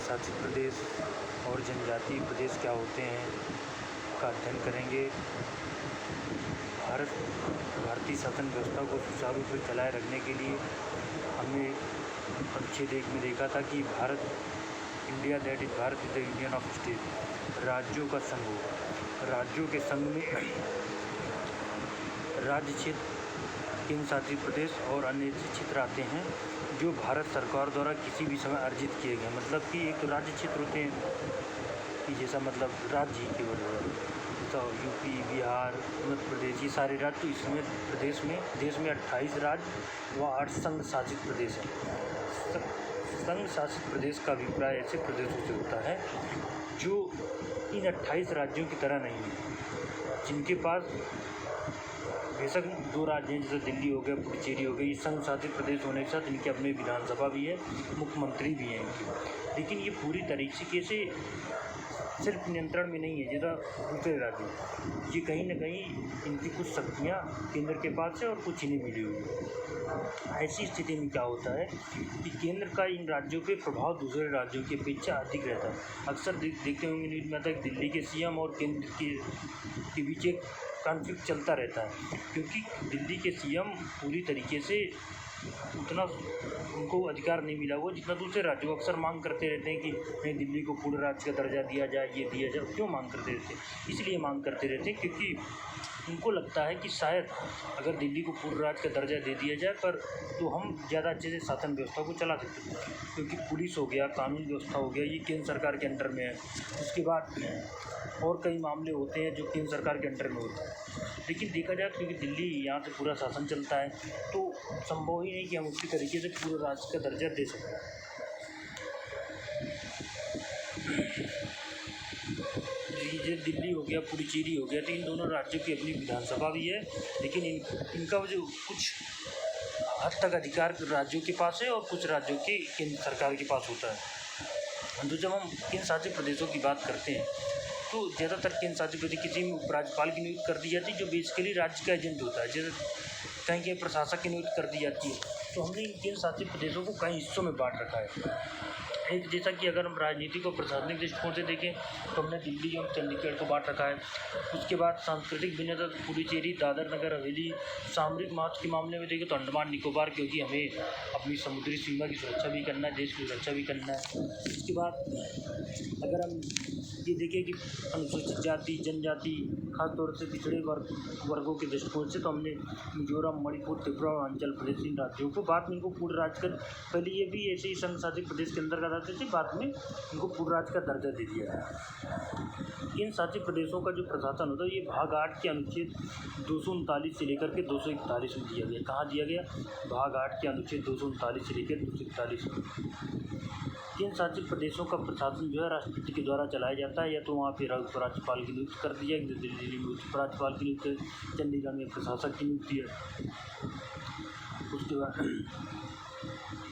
शासित प्रदेश और जनजातीय प्रदेश क्या होते हैं का अध्ययन करेंगे। भारतीय शासन व्यवस्था को सुचारू रूप से चलाए रखने के लिए हमने अनुच्छेद 1 में देखा था कि India that is Bharat is the union of state, राज्यों का संघ होगा। राज्यों के संघ में राज्य क्षेत्र, केंद्र शासित प्रदेश और अन्य क्षेत्र आते हैं जो भारत सरकार द्वारा किसी भी समय अर्जित किए गए। मतलब कि एक तो राज्य क्षेत्र होते हैं कि जैसा मतलब राज्य ही केवल तो यूपी, बिहार, मध्य प्रदेश, ये सारे राज्य। तो इसमें देश में 28 राज्य व 8 संघ शासित प्रदेश हैं। संघ शासित प्रदेश का अभिप्राय ऐसे प्रदेशों से होता है जो इन 28 राज्यों की तरह नहीं है, जिनके पास बेशक 2 राज्य हैं, जैसे दिल्ली हो गया, पुडुचेरी हो गई। ये संघ शासित प्रदेश होने के साथ इनके अपने विधानसभा भी है, मुख्यमंत्री भी हैं इनके, लेकिन ये पूरी तरीके से सिर्फ नियंत्रण में नहीं है जैसा दूसरे राज्य। ये कहीं ना कहीं इनकी कुछ शक्तियाँ केंद्र के पास है और कुछ इन्हें मिली हुई है। ऐसी स्थिति में क्या होता है कि केंद्र का इन राज्यों पे प्रभाव दूसरे राज्यों की अपेक्षा अधिक रहता है। अक्सर देखते होंगे न्यूज़ में आता है दिल्ली के सीएम और केंद्र के बीच एक कॉन्फ्लिक्ट चलता रहता है, क्योंकि दिल्ली के सीएम पूरी तरीके से उतना उनको अधिकार नहीं मिला हुआ जितना दूसरे राज्यों अक्सर मांग करते रहते हैं कि नहीं, दिल्ली को पूर्ण राज्य का दर्जा दिया जाए, ये दिया जाए। क्यों मांग करते रहते हैं? इसलिए मांग करते रहते हैं क्योंकि उनको लगता है कि शायद अगर दिल्ली को पूर्ण राज्य का दर्जा दे दिया जाए तो हम ज़्यादा अच्छे से शासन व्यवस्था को चला सकते हैं, क्योंकि पुलिस हो गया, कानून व्यवस्था हो गया, ये केंद्र सरकार के अंडर में है। उसके बाद और कई मामले होते हैं जो केंद्र सरकार के अंडर में होता है। लेकिन देखा जाए क्योंकि दिल्ली यहाँ से पूरा शासन चलता है, तो संभव ही नहीं कि हम उसी तरीके से पूरे राज्य का दर्जा दे सकें। ये दिल्ली हो गया, पुडुचेरी हो गया, तो इन दोनों राज्यों की अपनी विधानसभा भी है, लेकिन इनका जो कुछ हद तक अधिकार राज्यों के पास है और कुछ राज्यों के केंद्र सरकार के पास होता है। तो जब हम केंद्र शासित प्रदेशों की बात करते हैं तो ज़्यादातर केंद्र शासित प्रदेश किसी में उपराज्यपाल की नियुक्ति कर दी जाती है, जो बेसिकली राज्य का एजेंट होता है। जैसे कहीं प्रशासक की नियुक्ति कर दी जाती है। तो हमने इन केंद्र शासित प्रदेशों को कई हिस्सों में बांट रखा है। एक जैसा कि अगर हम राजनीतिक और प्रशासनिक दृष्टिकोण से देखें तो हमने दिल्ली और चंडीगढ़ को बांट रखा है। उसके बाद सांस्कृतिक भिन्नता, पुडुचेरी, दादर नगर हवेली। सामरिक महत्व के मामले में देखें तो अंडमान निकोबार, क्योंकि हमें अपनी समुद्री सीमा की सुरक्षा भी करना है, देश की सुरक्षा भी करना है। उसके बाद अगर हम ये देखें कि अनुसूचित जाति, जनजाति, खासतौर से पिछड़े वर्गों के दृष्टिकोण से, तो हमने मिजोरम, मणिपुर, त्रिपुरा और अरुणाचल प्रदेश इन राज्यों को बाद में इनको पूर्ण राज्य का, पहले ये भी ऐसे ही संघ शासित प्रदेश के अंतर्गत आते थे, बाद में इनको पूर्ण राज्य का दर्जा दे दिया है। इन शासित प्रदेशों का जो प्रशासन होता है ये भाग 8 के अनुच्छेद 239 से लेकर के 241 में दिया गया। कहाँ दिया गया? भाग 8 के अनुच्छेद 239 से लेकर 241 में। केंद्र शासित प्रदेशों का प्रशासन जो है राष्ट्रपति के द्वारा चलाया जाता है, या तो वहाँ पे उपराज्यपाल की नियुक्ति कर दी जाएगी, दिल्ली में उपराज्यपाल की नियुक्ति है, चंडीगढ़ में प्रशासक की नियुक्ति है। उसके बाद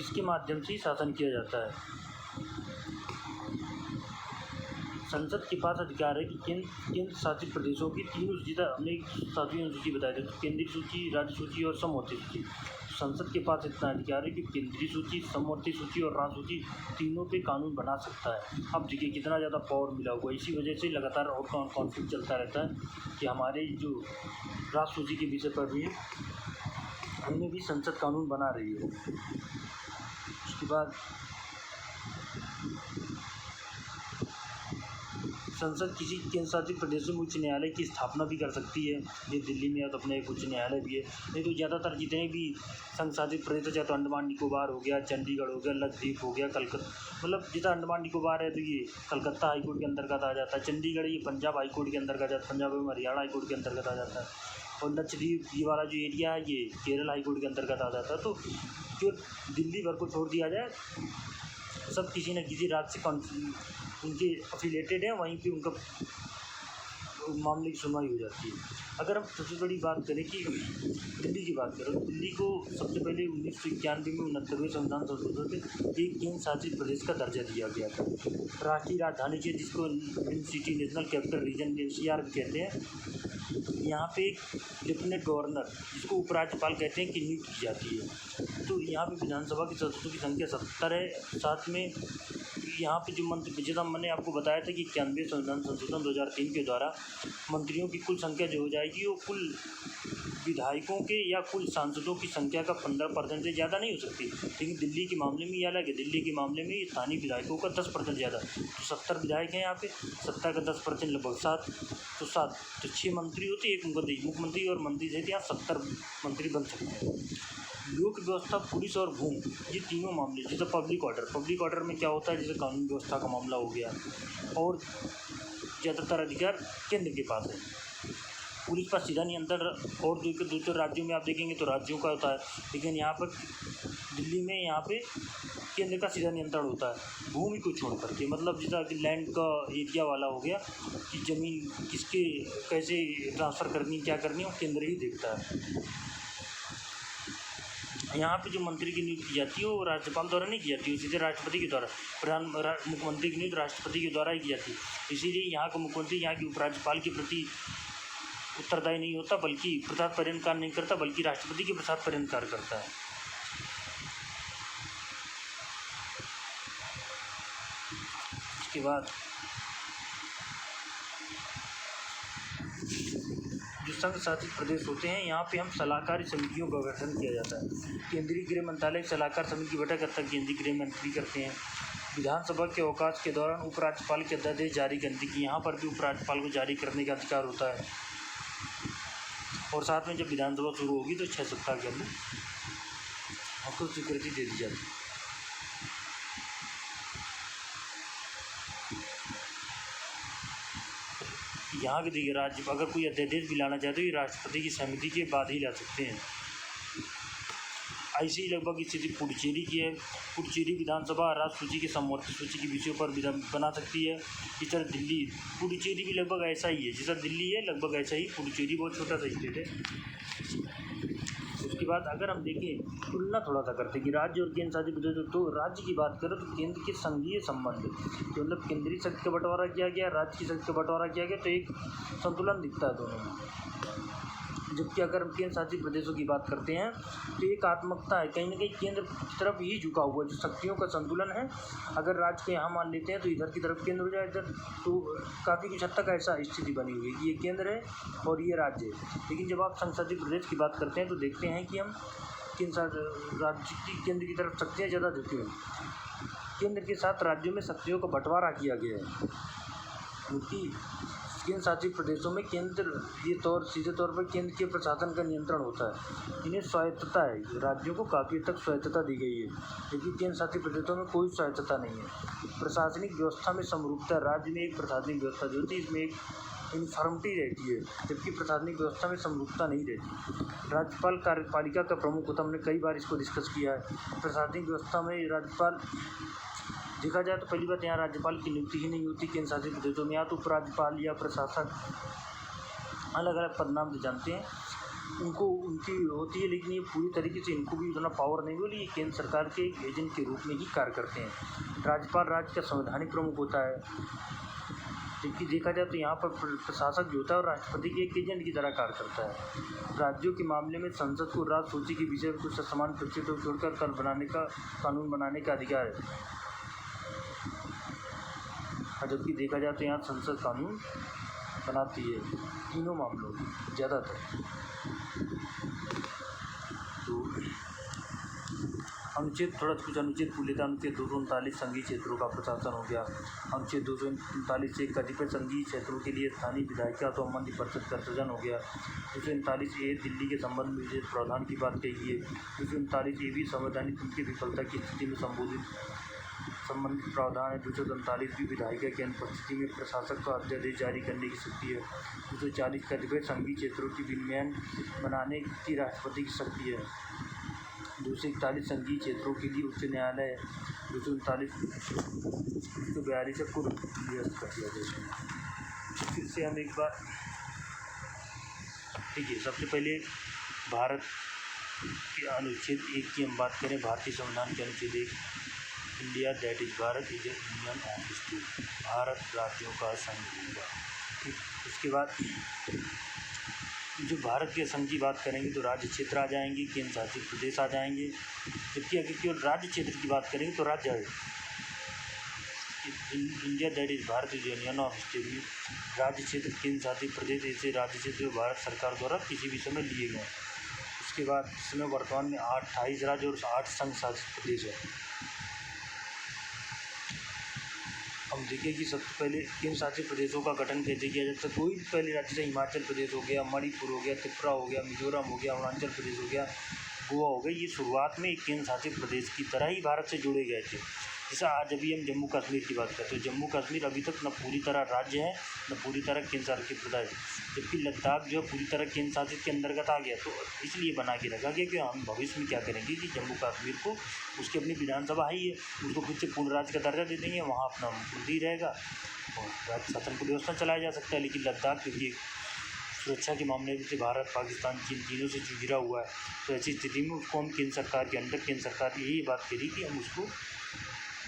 इसके माध्यम से ही शासन किया जाता है। संसद के पास अधिकार है कि केंद्र शासित प्रदेशों की 3 सूची, हमने 7वीं अनुसूची बताई थी, केंद्रीय सूची, राज्य सूची और समवर्ती सूची। संसद के पास इतना अधिकार है कि केंद्रीय सूची, समवर्ती सूची और राज्य सूची तीनों पे कानून बना सकता है। अब देखिए कितना ज़्यादा पावर मिला हुआ है। इसी वजह से लगातार और कॉन्फ्लिक्ट चलता रहता है कि हमारे जो राज्य सूची के विषय पर भी हमने भी संसद कानून बना रही है। उसके बाद संसद किसी केंद्र शासित प्रदेशों में उच्च न्यायालय की स्थापना भी कर सकती है। ये दिल्ली में है तो अपना एक उच्च न्यायालय भी है। नहीं तो ज़्यादातर जितने भी संघ शासित प्रदेश, चाहे तो अंडमान निकोबार हो गया, चंडीगढ़ हो गया, लक्षद्वीप हो गया, कलकत्ता, मतलब जितना अंडमान निकोबार है तो ये कलकत्ता हाईकोर्ट के अंतर्गत आ जाता है। चंडीगढ़ ये पंजाब हाईकोर्ट के अंतर्गत आ जाता है, पंजाब एवं हरियाणा हाईकोर्ट के अंतर्गत आ जाता है। और लक्षद्वीप ये वाला जो एरिया है ये केरल हाईकोर्ट के अंतर्गत आ जाता है। तो जो दिल्ली भर को छोड़ दिया जाए, सब किसी न किसी राज्य से उनके अफिलेटेड हैं, वहीं पे उनका मामले की सुनवाई हो जाती है। अगर हम सबसे बड़ी बात करें कि दिल्ली की बात करें तो दिल्ली को सबसे पहले 1991 में 69वें संविधान संशोधन से एक केंद्र शासित प्रदेश का दर्जा दिया गया था। राष्ट्रीय राजधानी क्षेत्र, जिसको city, national capital region, NCR भी कहते हैं, यहाँ पे एक लेफ्टिनेंट गवर्नर, जिसको उपराज्यपाल कहते हैं, की नियुक्ति की जाती है। तो यहाँ पे विधानसभा के सदस्यों की संख्या 70 है। साथ में यहाँ पे जो मंत्री, जैसा मैंने आपको बताया था कि 91 संविधान संशोधन 2003 के द्वारा मंत्रियों की कुल संख्या जो हो जाएगी वो कुल विधायकों के या कुल सांसदों की संख्या का 15% से ज़्यादा नहीं हो सकती। लेकिन दिल्ली के मामले में ये अलग है। दिल्ली के मामले में स्थानीय विधायकों का 10% ज़्यादा, तो 70 विधायक हैं यहाँ पे, 70 का 10% लगभग 7, तो 7 तो 6 मंत्री होते, एक मुख्यमंत्री और मंत्री सहित यहाँ 70 मंत्री बन सकते हैं। लोक व्यवस्था, पुलिस और भूमि, ये तीनों मामले, जैसे पब्लिक ऑर्डर में क्या होता है, जैसे कानून व्यवस्था का मामला हो गया, और ज़्यादातर अधिकार केंद्र के पास है। पुलिस पर सीधा नियंत्रण, और दूसरे राज्यों में आप देखेंगे तो राज्यों का होता है, लेकिन यहाँ पर दिल्ली में यहाँ पे केंद्र का सीधा नियंत्रण होता है भूमि को छोड़ करके। मतलब जैसा कि लैंड का एरिया वाला हो गया कि ज़मीन किसके कैसे ट्रांसफ़र करनी, क्या करनी, वो केंद्र ही देखता है। यहाँ पे जो मंत्री की नियुक्ति की जाती है वो राज्यपाल द्वारा नहीं की जाती है, सीधे राष्ट्रपति के द्वारा। मुख्यमंत्री की नियुक्ति राष्ट्रपति के द्वारा ही की जाती है। इसीलिए यहाँ का मुख्यमंत्री यहाँ की उपराज्यपाल के प्रति उत्तरदायी नहीं होता, बल्कि प्रसाद पर्यंत कार्य नहीं करता, बल्कि राष्ट्रपति के प्रसाद पर्यंत कार्य करता है। इसके बाद जो संघ शासित प्रदेश होते हैं, यहाँ पे हम सलाहकारी समितियों का गठन किया जाता है। केंद्रीय गृह मंत्रालय सलाहकार समिति की बैठक करता है, केंद्रीय गृह मंत्री करते हैं। विधानसभा के अवकाश के दौरान उपराज्यपाल के अध्यादेश जारी करने की, यहाँ पर भी उपराज्यपाल को जारी करने का अधिकार होता है। और साथ में जब विधानसभा शुरू होगी तो 6 सप्ताह के अंदर आपको स्वीकृति दे दी जाती है। यहाँ के देखिए, राज्य अगर कोई अध्यादेश भी लाना चाहते तो ये राष्ट्रपति की सहमति के बाद ही ला सकते हैं। ऐसी ही लगभग स्थिति पुडुचेरी की है। पुडुचेरी विधानसभा राज्य सूची के समवर्ती सूची के विषयों पर बना सकती है। इस तरह दिल्ली, पुडुचेरी भी लगभग ऐसा ही है, जैसा दिल्ली है लगभग ऐसा ही पुडुचेरी, बहुत छोटा सा स्टेट है। उसके बाद अगर हम देखें, तुलना थोड़ा सा करते हैं कि राज्य और केंद्र शासित प्रदेश, तो राज्य की बात करें तो केंद्र के संघीय संबंध, तो मतलब केंद्रीय शक्ति का बंटवारा किया गया, राज्य की शक्ति का बंटवारा किया गया, तो एक संतुलन दिखता है दोनों में। जबकि अगर हम केंद्र शासित प्रदेशों की बात करते हैं तो एक आत्मकता है, कहीं ना कहीं केंद्र की तरफ ही झुका हुआ, जो शक्तियों का संतुलन है। अगर राज्य को यहाँ मान लेते हैं तो इधर की तरफ केंद्र हो जाए इधर, तो काफ़ी कुछ हद तक ऐसा स्थिति बनी हुई है कि ये केंद्र है और ये राज्य है। लेकिन जब आप संघ शासित प्रदेश की बात करते हैं तो देखते हैं कि हम राज्य की केंद्र की तरफ शक्तियाँ ज़्यादा झुकी हुई, केंद्र के साथ राज्यों में शक्तियों का बंटवारा किया गया है। क्योंकि केंद्र शासित प्रदेशों में केंद्र ये सीधे तौर पर केंद्र के प्रशासन का नियंत्रण होता है, इन्हें स्वायत्तता है, राज्यों को काफ़ी हद तक स्वायत्तता दी गई है। लेकिन केंद्र शासित प्रदेशों में कोई स्वायत्तता नहीं है। प्रशासनिक व्यवस्था में समरूपता, राज्य में एक प्रशासनिक व्यवस्था जो होती है इसमें एक यूनिफॉर्मिटी रहती है, जबकि प्रशासनिक व्यवस्था में समरूपता नहीं रहती। राज्यपाल कार्यपालिका का प्रमुख होता है, हमने कई बार इसको डिस्कस किया है। प्रशासनिक व्यवस्था में राज्यपाल, देखा जाए तो पहली बात यहाँ राज्यपाल की नियुक्ति ही नहीं होती केंद्र शासित प्रदेशों में, या तो उपराज्यपाल या प्रशासक, अलग अलग पदनाम से जानते हैं, उनकी होती है। लेकिन ये पूरी तरीके से इनको भी उतना पावर नहीं होती, ये केंद्र सरकार के एक एजेंट के रूप में ही कार्य करते हैं। राज्यपाल राज्य का संवैधानिक प्रमुख होता है, जबकि देखा जाए तो यहाँ पर प्रशासक जो होता है और राष्ट्रपति के एक एजेंट की तरह कार्य करता है। राज्यों के मामले में संसद को राज्य सूची के विषय को समान प्रतिशत को छोड़कर कानून बनाने का अधिकार है। जबकि देखा जाए तो यहाँ संसद कानून बनाती है तीनों मामलों में ज़्यादातर। तो अनुच्छेद, थोड़ा कुछ अनुच्छेद पूछ लेता है। अनुच्छेद 239 संघीय क्षेत्रों का प्रशासन हो गया। अनुच्छेद 239 से कतिपय संघीय क्षेत्रों के लिए स्थानीय विधायिका तो संबंधी परिषद का सृजन हो गया। 239 दिल्ली के संबंध में विशेष प्रावधान की बात कही है। 239 भी संवैधानिक उनकी विफलता की स्थिति में संबंधित प्रावधान है। 239 भी विधायिका की अनुपस्थिति में प्रशासक को अध्यादेश जारी करने की शक्ति है। 240 कतिपय संघीय क्षेत्रों की विनियमन बनाने की राष्ट्रपति की शक्ति है। 241 संघीय क्षेत्रों के लिए उच्च न्यायालय है। 239 242 को निरस्त कर दिया गया। फिर से हम एक बार, ठीक है, सबसे पहले भारत के अनुच्छेद 1 की हम बात करें। भारतीय संविधान के अनुच्छेद 1, India that is Bharat is A union of state, Bharat राज्यों का संघ होगा। ठीक, उसके बाद जो भारत के संघ की बात करेंगे तो राज्य क्षेत्र आ जाएंगे, केंद्र शासित प्रदेश आ जाएंगे। जबकि अगर केवल राज्य क्षेत्र की बात करेंगे तो राज्य India that is Bharat is union of state. राज्य क्षेत्र केंद्र शासित प्रदेश ऐसे राज्य क्षेत्र जो भारत सरकार द्वारा किसी भी समय लिए गए। उसके बाद इसमें वर्तमान में 28 राज्य और 8 संघ शासित प्रदेश है। हम देखें कि सबसे पहले केंद्र शासित प्रदेशों का गठन कैसे किया जाता है। कोई पहले राज्य से हिमाचल प्रदेश हो गया, मणिपुर हो गया, त्रिपुरा हो गया, मिजोरम हो गया, अरुणाचल प्रदेश हो गया, गोवा हो गया, ये शुरुआत में एक केंद्र शासित प्रदेश की तरह ही भारत से जुड़े गए थे। जैसा आज अभी हम जम्मू कश्मीर की बात करते हैं, जम्मू कश्मीर अभी तक न पूरी तरह राज्य है न पूरी तरह केंद्र शासित प्रदेश, जबकि लद्दाख जो है पूरी तरह केंद्र शासित के अंतर्गत आ गया। तो इसलिए बना के रखा गया कि हम भविष्य में क्या करेंगे कि जम्मू कश्मीर को उसकी अपनी विधानसभा ही है, उसको खुद से पूर्ण राज्य का दर्जा दे देंगे, वहाँ अपना मुख्यमंत्री रहेगा और राज्य शासन की व्यवस्था चलाया जा सकता है। लेकिन लद्दाख क्योंकि सुरक्षा के मामले में से भारत, पाकिस्तान, चीन तीनों से घिरा हुआ है, तो ऐसी स्थिति में उसको हम केंद्र सरकार के अंदर, केंद्र सरकार ने यही बात करी कि हम उसको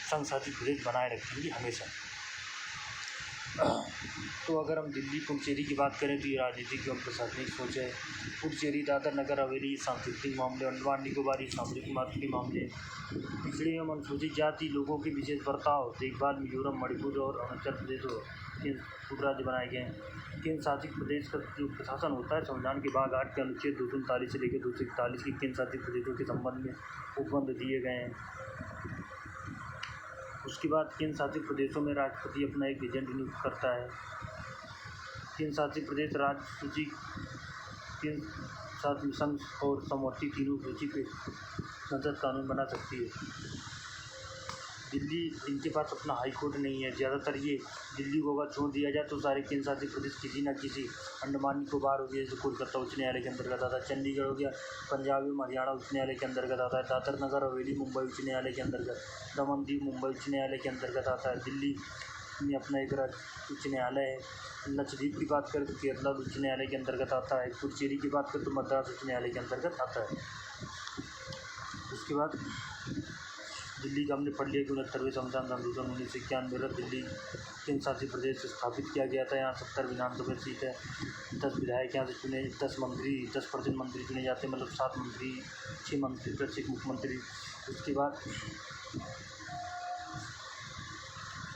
संघ शासित प्रदेश बनाए रखेंगे हमेशा। तो अगर हम दिल्ली पुडुचेरी की बात करें तो ये राजनीतिक एवं प्रशासनिक सोच है। पुडुचेरी, दादर नगर हवेली सांस्कृतिक मामले, अंडमान निकोबारी सामरिक महत्व के मामले, पिछड़े एवं अनुसूचित जाति लोगों के विशेष बर्ताव, देखभाल, मिजोरम, मणिपुर और अरुणाचल प्रदेश केंद्र राज्य बनाए गए हैं। केंद्र शासित प्रदेश का जो प्रशासन होता है, संविधान के भाग 8 के अनुच्छेद 239 से लेकर 241 के केंद्र शासित प्रदेशों के संबंध में उपबंध दिए गए हैं। उसके बाद केंद्र शासित प्रदेशों में राष्ट्रपति अपना एक एजेंट नियुक्त करता है। केंद्र शासित प्रदेश राज्य सूची केंद्र शासित संघ और समवर्ती तीनों सूची पे संसद कानून बना सकती है। दिल्ली, इनके पास अपना हाई कोर्ट नहीं है। ज़्यादातर ये दिल्ली को अगर छोड़ दिया जाए तो सारे केंद्र शासित प्रदेश किसी न किसी, अंडमान निकोबार हो गया जैसे कोलकाता उच्च न्यायालय के अंतर्गत आता है, चंडीगढ़ हो गया पंजाब एवं हरियाणा उच्च न्यायालय के अंतर्गत आता है, दादर नगर हवेली मुंबई उच्च न्यायालय के अंतर्गत, दमन दीव मुंबई उच्च न्यायालय के अंतर्गत आता है। दिल्ली में अपना एक राज्य उच्च न्यायालय है। लक्षद्वीप की बात करें तो केरला उच्च न्यायालय के अंतर्गत आता है। पुडुचेरी की बात करें तो मद्रास उच्च न्यायालय के अंतर्गत आता है। उसके बाद दिल्ली का हमने पढ़ लिया कि 69वें संविधान संशोधन 1991 दिल्ली केंद्र शासित प्रदेश स्थापित किया गया था। यहाँ 70 विधानसभा सीट है, 10 विधायक यहाँ से चुने, 10% मंत्री चुने जाते हैं, मतलब 7 मंत्री, 6 मंत्री प्लस 1 मुख्यमंत्री। उसके बाद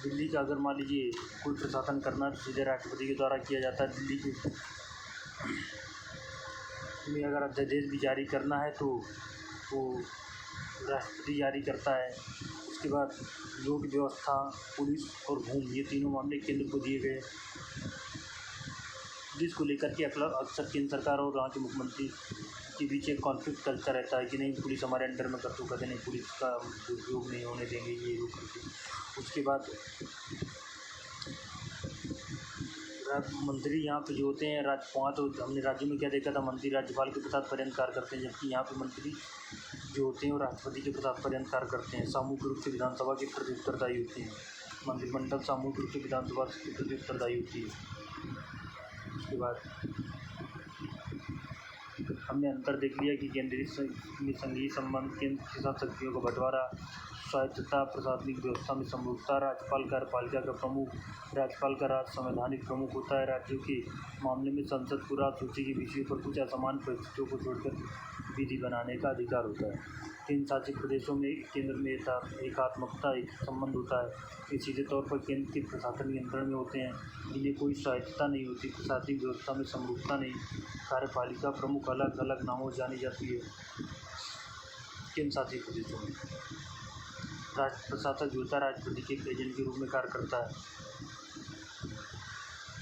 दिल्ली का अगर मान लीजिए कोई प्रशासन करना है तो सीधे राष्ट्रपति के द्वारा किया जाता है। दिल्ली के में अगर अध्यादेश भी जारी करना है तो वो राष्ट्रपति जारी करता है। उसके बाद लोक व्यवस्था, पुलिस और भूमि, ये तीनों मामले केंद्र को दिए गए। पुलिस को लेकर के अक्सर केंद्र सरकार और वहाँ के मुख्यमंत्री के बीच एक कॉन्फ्लिक्ट चलता रहता है कि नहीं पुलिस हमारे अंडर में कर दो, कहते नहीं पुलिस का दुरुपयोग नहीं होने देंगे, ये वो करके। उसके बाद मंत्री यहाँ पे जो होते हैं वहाँ तो हमने राज्यों में क्या देखा था, मंत्री राज्यपाल के प्रसाद पर्यंत कार्य करते हैं, जबकि यहाँ पे मंत्री जो होते हैं वो राष्ट्रपति के प्रसाद पर्यंत कार्य करते हैं। सामूहिक रूप से विधानसभा के प्रति उत्तरदायी होती है। मंत्रिमंडल सामूहिक रूप से विधानसभा के प्रति उत्तरदायी होती है। उसके बाद हमने अंतर देख लिया कि केंद्रीय संघीय संबंध, केंद्र के साथ शक्तियों का बंटवारा, स्वायत्तता, प्रशासनिक व्यवस्था में समरूपता, राज्यपाल कार्यपालिका का प्रमुख, राज्यपाल का राज्य संवैधानिक प्रमुख होता है। राज्यों के मामले में संसद को राज्य सूची के विषयों पर कुछ असमान परिस्थितियों को छोड़कर विधि बनाने का अधिकार होता है। केंद्र शासित प्रदेशों में केंद्र में एकात्मकता एक संबंध होता है। ये सीधे तौर पर केंद्र के प्रशासन नियंत्रण में होते हैं। इन्हें कोई स्वायत्तता नहीं होती, प्रशासनिक व्यवस्था में समरूपता नहीं, कार्यपालिका प्रमुख अलग अलग नामों से जानी जाती है। केंद्र शासित प्रदेशों में राष्ट्र प्रशासक जो होता है राष्ट्रपति के एक एजेंट के रूप में कार्य करता है।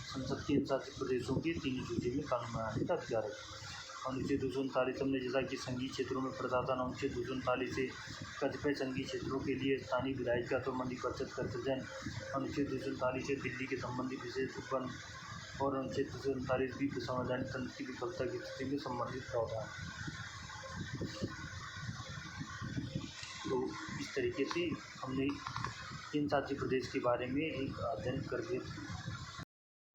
संसद केंद्र शासित प्रदेशों की 3 सूची में कानून बनाने का अधिकार है। अनुच्छेद 239 हमने जैसा कि संघीय क्षेत्रों में प्रशासन, अनुच्छेद 239 से कतिपय संघीय क्षेत्रों के लिए स्थानीय विधायिका का संबंधी परिषद का सृजन, अनुच्छेद 239 से दिल्ली के संबंधी विशेष उपबंध और अनुच्छेद 239 भी संवैधानिक तंत्र की विफलता की स्थिति में संबंधित प्रावधान। तो इस तरीके से हमने केंद्र शासित प्रदेश के बारे में एक अध्ययन करके